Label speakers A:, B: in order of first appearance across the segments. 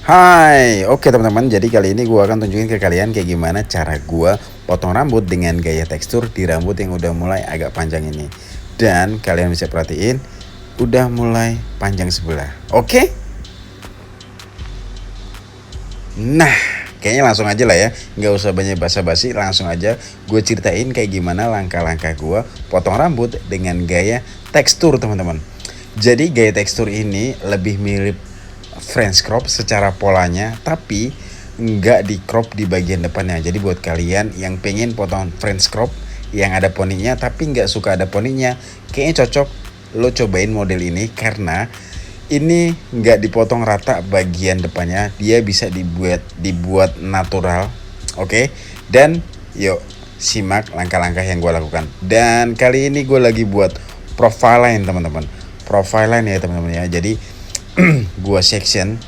A: Hai, oke teman-teman. Jadi kali ini gue akan tunjukin ke kalian kayak gimana cara gue potong rambut dengan gaya tekstur di rambut yang udah mulai agak panjang ini. Dan kalian bisa perhatiin, udah mulai panjang sebelah. Oke? Nah, kayaknya langsung aja lah ya. Nggak usah banyak basa-basi, langsung aja gue ceritain kayak gimana langkah-langkah gue potong rambut dengan gaya tekstur teman-teman. Jadi gaya tekstur ini lebih mirip French crop secara polanya, tapi nggak di crop di bagian depannya. Jadi buat kalian yang pengen potong French crop yang ada poninya tapi nggak suka ada poninya, kayaknya cocok lo cobain model ini karena ini nggak dipotong rata bagian depannya, dia bisa dibuat natural. Oke? Dan yuk simak langkah-langkah yang gue lakukan. Dan kali ini gue lagi buat profile line teman-teman. Profile line ya teman-teman ya. Jadi gua section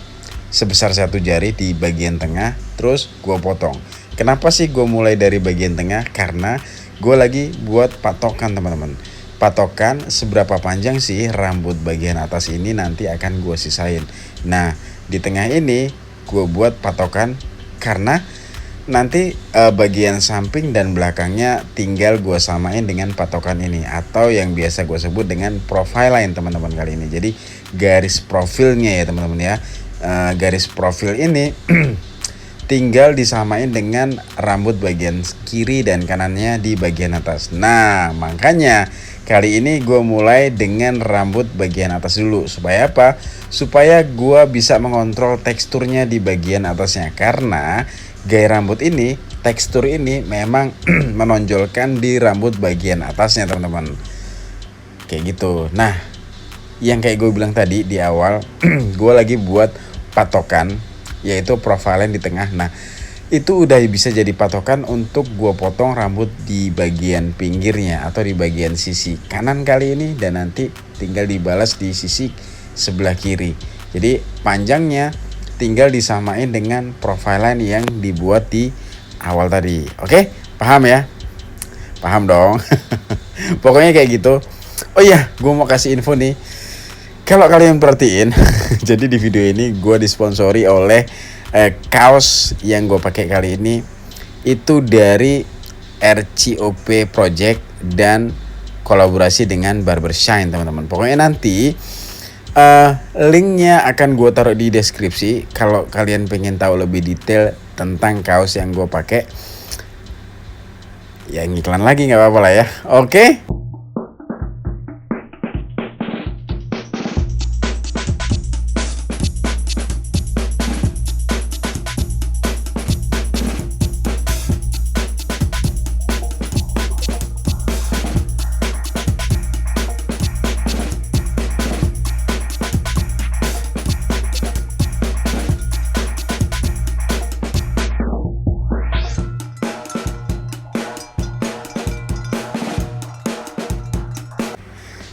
A: sebesar 1 jari di bagian tengah, terus gua potong. Kenapa sih gua mulai dari bagian tengah? Karena gua lagi buat patokan teman-teman. Patokan seberapa panjang sih rambut bagian atas ini nanti akan gua sisain. Nah di tengah ini gua buat patokan karena nanti bagian samping dan belakangnya tinggal gue samain dengan patokan ini atau yang biasa gue sebut dengan profile line teman-teman kali ini. Jadi garis profilnya ya teman-teman ya, garis profil ini tinggal disamain dengan rambut bagian kiri dan kanannya di bagian atas. Nah makanya kali ini gue mulai dengan rambut bagian atas dulu. Supaya apa? Supaya gue bisa mengontrol teksturnya di bagian atasnya. Karena gaya rambut ini, tekstur ini memang menonjolkan di rambut bagian atasnya teman-teman. Kayak gitu. Nah, yang kayak gue bilang tadi di awal, gue lagi buat patokan, yaitu profile di tengah. Nah, itu udah bisa jadi patokan untuk gue potong rambut di bagian pinggirnya atau di bagian sisi kanan kali ini, dan nanti tinggal dibalas di sisi sebelah kiri. Jadi panjangnya tinggal disamain dengan profile line yang dibuat di awal tadi. Oke? Paham ya? Paham dong. Pokoknya kayak gitu. Oh iya, gue mau kasih info nih. Kalau kalian perhatiin, jadi di video ini gue disponsori oleh kaos yang gue pakai kali ini itu dari RCOP Project dan kolaborasi dengan Barbershine teman-teman. Pokoknya nanti linknya akan gue taruh di deskripsi. Kalau kalian pengen tahu lebih detail tentang kaos yang gue pakai, ya ngiklan lagi nggak apa-apa lah ya. Oke?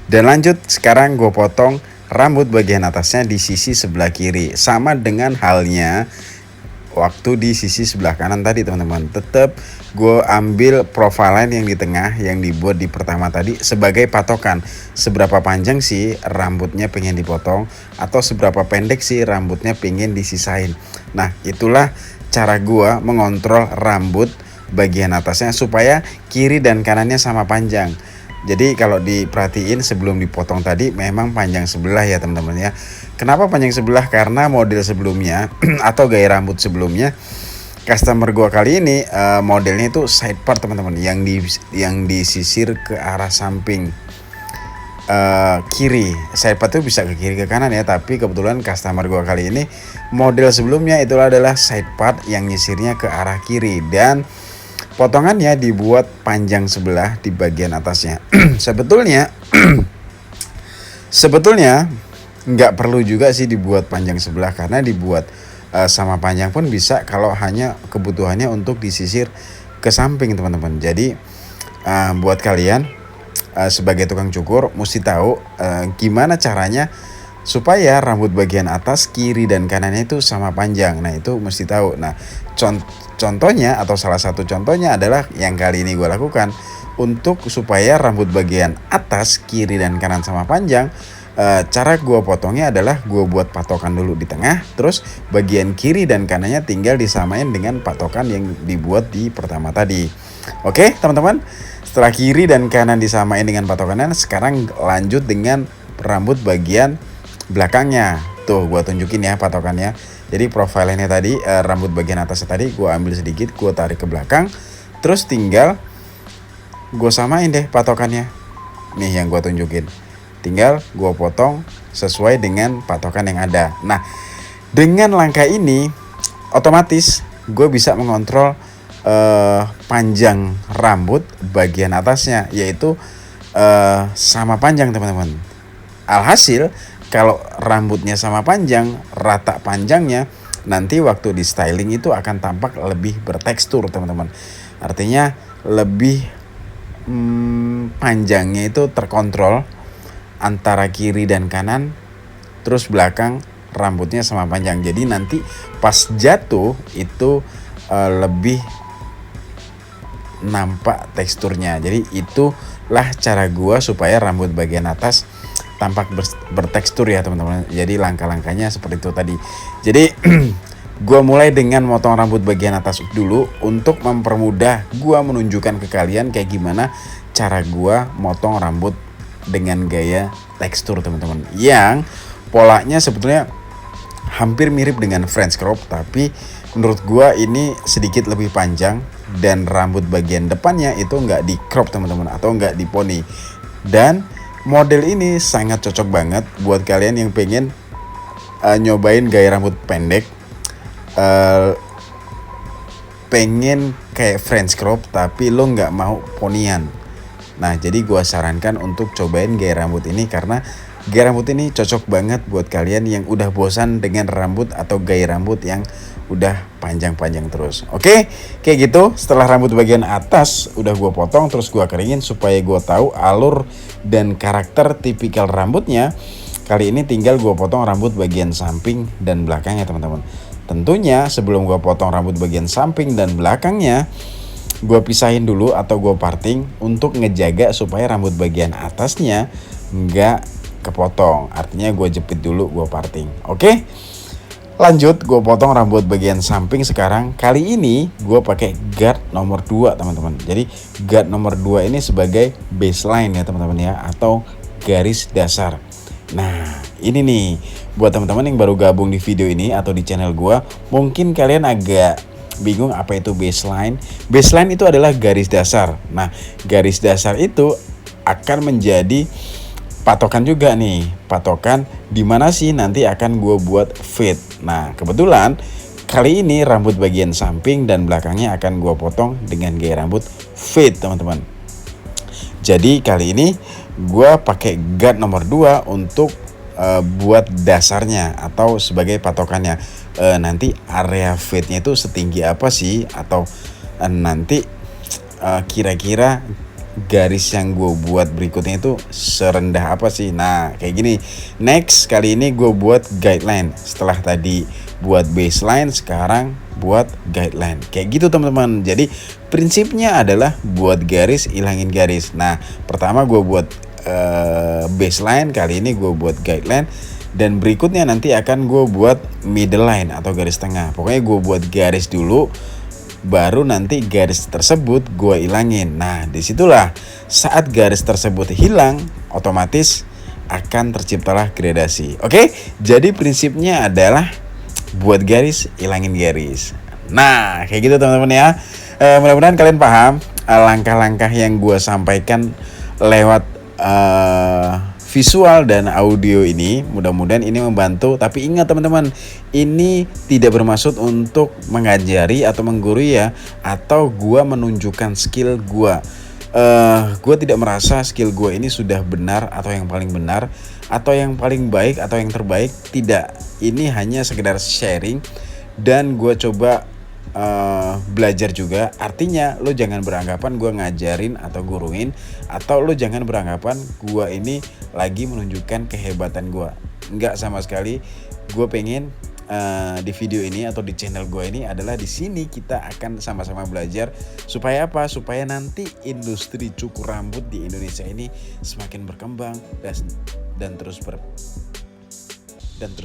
A: Dan lanjut, sekarang gue potong rambut bagian atasnya di sisi sebelah kiri. Sama dengan halnya waktu di sisi sebelah kanan tadi teman-teman. Tetap gue ambil profile line yang di tengah yang dibuat di pertama tadi sebagai patokan. Seberapa panjang sih rambutnya pengen dipotong, atau seberapa pendek sih rambutnya pengen disisain. Nah itulah cara gue mengontrol rambut bagian atasnya supaya kiri dan kanannya sama panjang. Jadi kalau diperhatiin sebelum dipotong tadi memang panjang sebelah ya teman-teman ya. Kenapa panjang sebelah? Karena model sebelumnya atau gaya rambut sebelumnya customer gua kali ini modelnya itu side part teman-teman, yang disisir ke arah samping kiri. Side part itu bisa ke kiri ke kanan ya, tapi kebetulan customer gua kali ini model sebelumnya itu adalah side part yang nyisirnya ke arah kiri, dan potongannya dibuat panjang sebelah di bagian atasnya. sebetulnya nggak perlu juga sih dibuat panjang sebelah, karena dibuat sama panjang pun bisa kalau hanya kebutuhannya untuk disisir ke samping teman-teman. Jadi buat kalian sebagai tukang cukur mesti tahu gimana caranya supaya rambut bagian atas, kiri dan kanannya itu sama panjang. Nah itu mesti tahu. Nah contohnya atau salah satu contohnya adalah yang kali ini gue lakukan. Untuk supaya rambut bagian atas, kiri dan kanan sama panjang, Cara gue potongnya adalah gue buat patokan dulu di tengah, terus bagian kiri dan kanannya tinggal disamain dengan patokan yang dibuat di pertama tadi. Oke teman-teman, setelah kiri dan kanan disamain dengan patokannya, sekarang lanjut dengan rambut bagian belakangnya. Tuh gue tunjukin ya patokannya. Jadi profilnya tadi, rambut bagian atasnya tadi gue ambil sedikit, gue tarik ke belakang, terus tinggal gue samain deh patokannya. Nih yang gue tunjukin, tinggal gue potong sesuai dengan patokan yang ada. Nah dengan langkah ini otomatis gue bisa mengontrol panjang rambut bagian atasnya, yaitu sama panjang teman-teman. Alhasil kalau rambutnya sama panjang, rata panjangnya, nanti waktu di styling itu akan tampak lebih bertekstur teman-teman. Artinya lebih panjangnya itu terkontrol antara kiri dan kanan, terus belakang rambutnya sama panjang. Jadi nanti pas jatuh itu lebih nampak teksturnya. Jadi itulah cara gua supaya rambut bagian atas tampak bertekstur ya teman-teman. Jadi langkah-langkahnya seperti itu tadi. Jadi gua mulai dengan motong rambut bagian atas dulu untuk mempermudah gua menunjukkan ke kalian kayak gimana cara gua motong rambut dengan gaya tekstur teman-teman. Yang polanya sebetulnya hampir mirip dengan French crop, tapi menurut gua ini sedikit lebih panjang dan rambut bagian depannya itu nggak di crop teman-teman, atau nggak di poni. Dan model ini sangat cocok banget buat kalian yang pengen nyobain gaya rambut pendek, pengen kayak French crop tapi lo nggak mau ponian. Nah jadi gue sarankan untuk cobain gaya rambut ini, karena gaya rambut ini cocok banget buat kalian yang udah bosan dengan rambut atau gaya rambut yang udah panjang-panjang terus. Oke, kayak gitu. Setelah rambut bagian atas udah gue potong, terus gue keringin supaya gue tahu alur dan karakter tipikal rambutnya. Kali ini tinggal gue potong rambut bagian samping dan belakangnya teman-teman. Tentunya sebelum gue potong rambut bagian samping dan belakangnya, gue pisahin dulu atau gue parting untuk ngejaga supaya rambut bagian atasnya nggak kepotong. Artinya gue jepit dulu, gue parting. Oke, lanjut gue potong rambut bagian samping sekarang. Kali ini gue pakai guard nomor 2 teman-teman. Jadi guard nomor 2 ini sebagai baseline ya teman-teman ya, atau garis dasar. Nah ini nih buat teman-teman yang baru gabung di video ini atau di channel gue, mungkin kalian agak bingung apa itu baseline. Baseline itu adalah garis dasar. Nah garis dasar itu akan menjadi patokan juga nih, patokan dimana sih nanti akan gue buat fade. Nah kebetulan kali ini rambut bagian samping dan belakangnya akan gue potong dengan gaya rambut fade teman-teman. Jadi kali ini gue pakai guard nomor 2 untuk buat dasarnya atau sebagai patokannya. Nanti area fade-nya itu setinggi apa sih, atau nanti kira-kira garis yang gue buat berikutnya itu serendah apa sih. Nah kayak gini. Next kali ini gue buat guideline. Setelah tadi buat baseline, sekarang buat guideline. Kayak gitu teman-teman. Jadi prinsipnya adalah buat garis, ilangin garis. Nah pertama gue buat baseline, kali ini gue buat guideline, dan berikutnya nanti akan gue buat middle line atau garis tengah. Pokoknya gue buat garis dulu, baru nanti garis tersebut gue ilangin. Nah disitulah saat garis tersebut hilang, otomatis akan terciptalah gradasi. Oke, jadi prinsipnya adalah buat garis, ilangin garis. Nah kayak gitu teman-teman ya. Mudah-mudahan kalian paham langkah-langkah yang gue sampaikan lewat visual dan audio ini. Mudah-mudahan ini membantu. Tapi ingat teman-teman, ini tidak bermaksud untuk mengajari atau menggurui ya, atau gua menunjukkan skill gua. Gua tidak merasa skill gua ini sudah benar atau yang paling benar atau yang paling baik atau yang terbaik. Tidak, ini hanya sekedar sharing dan gua coba belajar juga. Artinya lo jangan beranggapan gue ngajarin atau guruin, atau lo jangan beranggapan gue ini lagi menunjukkan kehebatan gue. Enggak sama sekali. Gue pengen di video ini atau di channel gue ini adalah di sini kita akan sama-sama belajar supaya apa? Supaya nanti industri cukur rambut di Indonesia ini semakin berkembang dan terus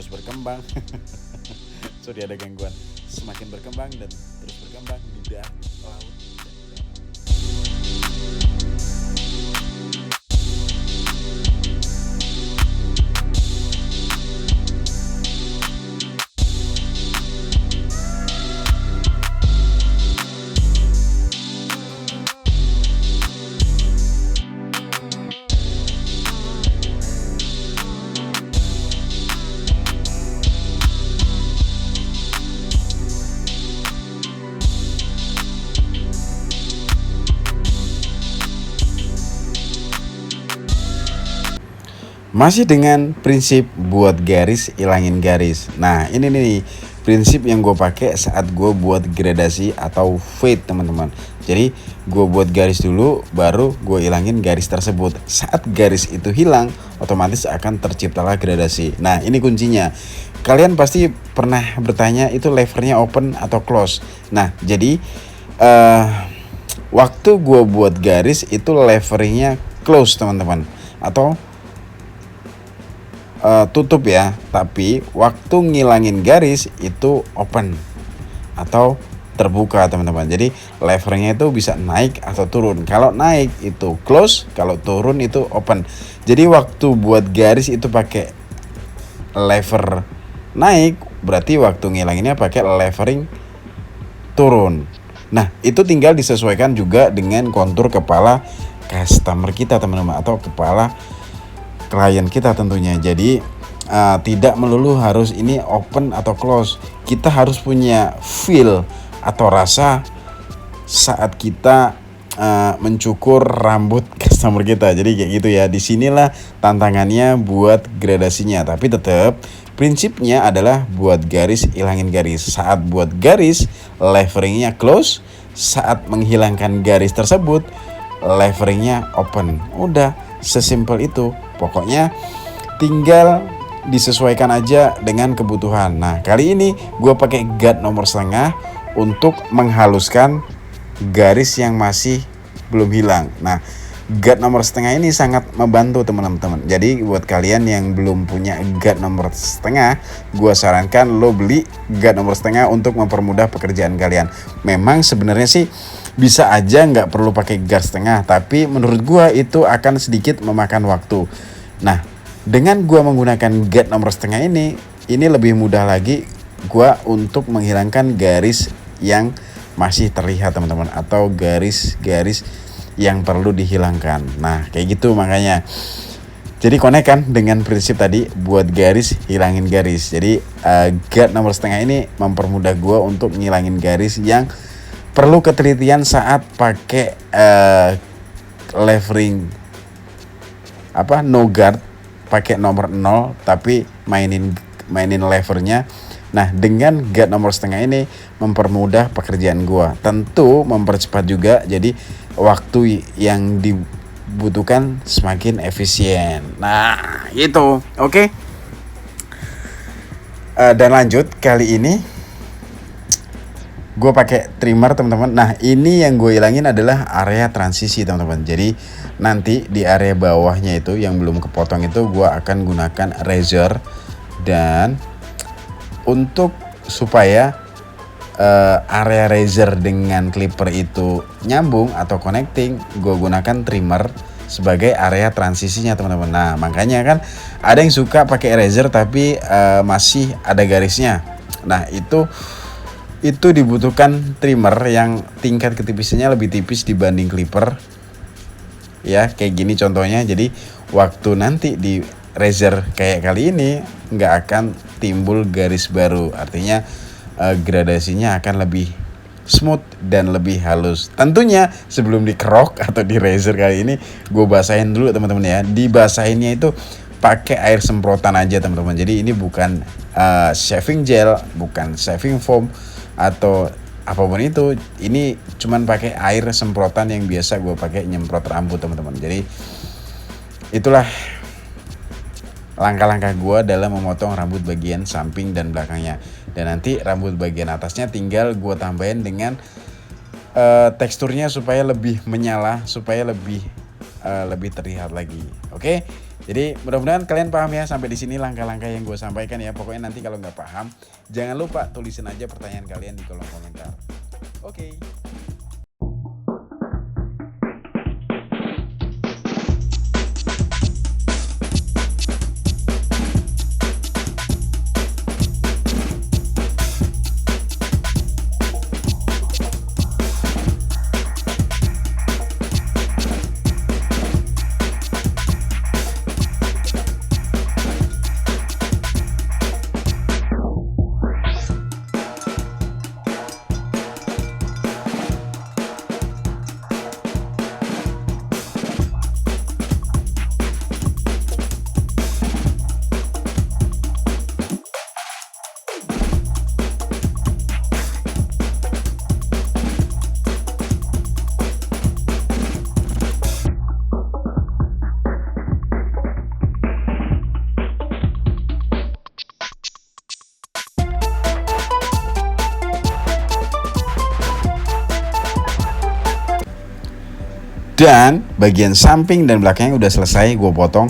A: berkembang. Sorry ada gangguan. Semakin berkembang dan terus berkembang di laut. Masih dengan prinsip buat garis, ilangin garis. Nah ini nih prinsip yang gue pakai saat gue buat gradasi atau fade teman-teman. Jadi gue buat garis dulu, baru gue ilangin garis tersebut. Saat garis itu hilang, otomatis akan terciptalah gradasi. Nah ini kuncinya. Kalian pasti pernah bertanya itu levernya open atau close. Nah jadi waktu gue buat garis itu levernya close teman-teman, atau tutup ya. Tapi waktu ngilangin garis itu open atau terbuka teman-teman. Jadi levernya itu bisa naik atau turun. Kalau naik itu close, kalau turun itu open. Jadi waktu buat garis itu pakai lever naik, berarti waktu ngilanginnya pakai levering turun. Nah itu tinggal disesuaikan juga dengan kontur kepala customer kita teman-teman, atau kepala klien kita tentunya. Jadi tidak melulu harus ini open atau close. Kita harus punya feel atau rasa saat kita mencukur rambut customer kita. Jadi kayak gitu ya. Disinilah tantangannya buat gradasinya. Tapi tetap prinsipnya adalah buat garis, ilangin garis. Saat buat garis, leveringnya close. Saat menghilangkan garis tersebut, leveringnya open. Udah sesimpel itu. Pokoknya tinggal disesuaikan aja dengan kebutuhan. Nah kali ini gue pakai guard nomor setengah untuk menghaluskan garis yang masih belum hilang. Nah guard nomor setengah ini sangat membantu teman-teman. Jadi buat kalian yang belum punya guard nomor setengah, gue sarankan lo beli guard nomor setengah untuk mempermudah pekerjaan kalian. Memang sebenarnya sih bisa aja nggak perlu pakai guard setengah, tapi menurut gue itu akan sedikit memakan waktu. Nah dengan gue menggunakan guard nomor setengah ini lebih mudah lagi gue untuk menghilangkan garis yang masih terlihat teman-teman, atau garis-garis yang perlu dihilangkan. Nah kayak gitu makanya. Jadi connect kan dengan prinsip tadi, buat garis, hilangin garis. Jadi guard nomor setengah ini mempermudah gue untuk ngilangin garis yang perlu ketelitian saat pakai levering no guard, pakai nomor 0 tapi mainin levernya. Nah dengan guard nomor setengah ini mempermudah pekerjaan gua, tentu mempercepat juga. Jadi waktu yang dibutuhkan semakin efisien. Nah itu oke. Dan lanjut kali ini gue pakai trimmer teman-teman. Nah ini yang gue ilangin adalah area transisi teman-teman. Jadi nanti di area bawahnya itu yang belum kepotong itu gue akan gunakan razor. Dan untuk supaya area razor dengan clipper itu nyambung atau connecting, gue gunakan trimmer sebagai area transisinya teman-teman. Nah makanya kan ada yang suka pakai razor tapi masih ada garisnya. Nah itu dibutuhkan trimmer yang tingkat ketipisannya lebih tipis dibanding clipper. Ya kayak gini contohnya. Jadi waktu nanti di razor kayak kali ini nggak akan timbul garis baru. Artinya gradasinya akan lebih smooth dan lebih halus. Tentunya sebelum dikerok atau di razor kali ini gue basahin dulu teman-teman ya. Dibasahinnya itu pakai air semprotan aja teman-teman. Jadi ini bukan shaving gel, bukan shaving foam atau apapun itu. Ini cuman pakai air semprotan yang biasa gue pakai nyemprot rambut teman-teman. Jadi itulah langkah-langkah gue dalam memotong rambut bagian samping dan belakangnya. Dan nanti rambut bagian atasnya tinggal gue tambahin dengan teksturnya supaya lebih menyala, supaya lebih lebih terlihat lagi. Oke, jadi mudah-mudahan kalian paham ya sampai di sini langkah-langkah yang gue sampaikan ya. Pokoknya nanti kalau nggak paham, jangan lupa tulisin aja pertanyaan kalian di kolom komentar. Oke. Dan bagian samping dan belakangnya udah selesai gue potong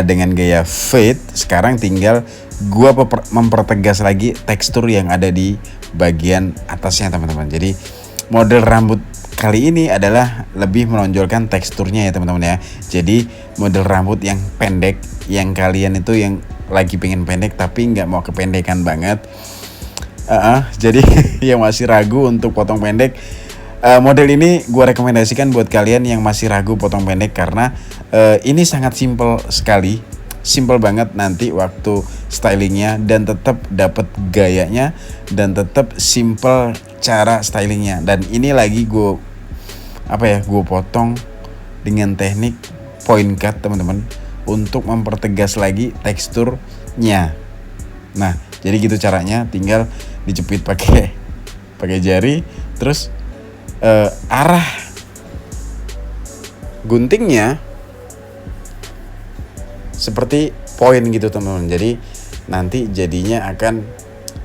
A: dengan gaya fade. Sekarang tinggal gue mempertegas lagi tekstur yang ada di bagian atasnya teman-teman. Jadi model rambut kali ini adalah lebih menonjolkan teksturnya ya teman-teman ya. Jadi model rambut yang pendek, yang kalian itu yang lagi pengen pendek tapi nggak mau kependekan banget. Jadi yang masih ragu untuk potong pendek, model ini gue rekomendasikan buat kalian yang masih ragu potong pendek karena ini sangat simple sekali, simple banget nanti waktu stylingnya dan tetap dapat gayanya dan tetap simple cara stylingnya. Dan ini lagi gue potong dengan teknik point cut teman-teman untuk mempertegas lagi teksturnya. Nah jadi gitu caranya, tinggal dijepit pakai jari, terus arah guntingnya seperti poin gitu teman-teman. Jadi nanti jadinya akan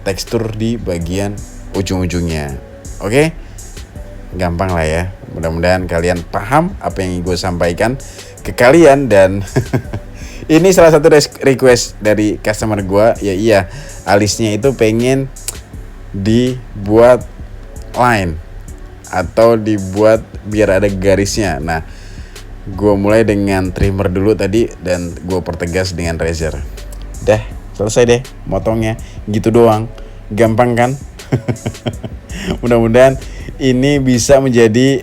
A: tekstur di bagian ujung-ujungnya. Oke, gampang lah ya. Mudah-mudahan kalian paham apa yang gue sampaikan ke kalian. Dan ini salah satu request dari customer gue. Ya iya, alisnya itu pengen dibuat line atau dibuat biar ada garisnya. Nah gue mulai dengan trimmer dulu tadi dan gue pertegas dengan razor. Dah selesai deh motongnya, gitu doang, gampang kan? Mudah-mudahan ini bisa menjadi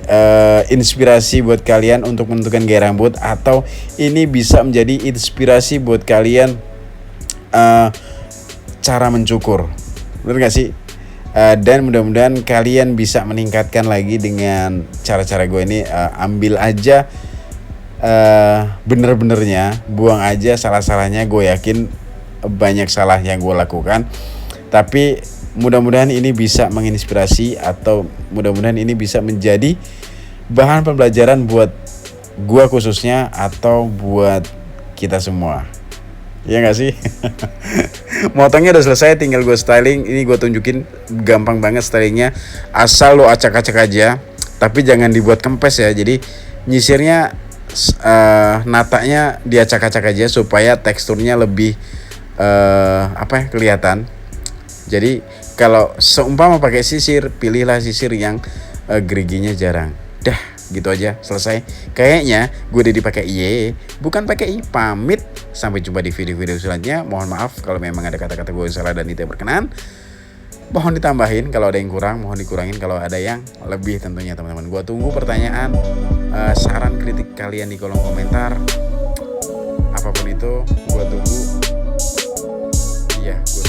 A: inspirasi buat kalian untuk menentukan gaya rambut, atau ini bisa menjadi inspirasi buat kalian cara mencukur, bener gak sih? Dan mudah-mudahan kalian bisa meningkatkan lagi dengan cara-cara gue ini. Ambil aja bener-benernya, buang aja salah-salahnya. Gue yakin banyak salah yang gue lakukan, tapi mudah-mudahan ini bisa menginspirasi, atau mudah-mudahan ini bisa menjadi bahan pembelajaran buat gue khususnya, atau buat kita semua. Iya gak sih? Motongnya udah selesai, tinggal gue styling. Ini gue tunjukin, gampang banget stylingnya. Asal lo acak-acak aja, tapi jangan dibuat kempes ya. Jadi nyisirnya natanya diacak-acak aja supaya teksturnya lebih kelihatan. Jadi kalau seumpama pakai sisir, pilihlah sisir yang geriginya jarang. Dah gitu aja, selesai. Kayaknya gue udah dipakai Y, bukan pakai I. Pamit, sampai jumpa di video-video selanjutnya. Mohon maaf kalau memang ada kata-kata gue salah dan tidak berkenan. Mohon ditambahin kalau ada yang kurang, mohon dikurangin kalau ada yang lebih tentunya teman-teman. Gue tunggu pertanyaan, saran, kritik kalian di kolom komentar. Apapun itu gue tunggu. Iya, gue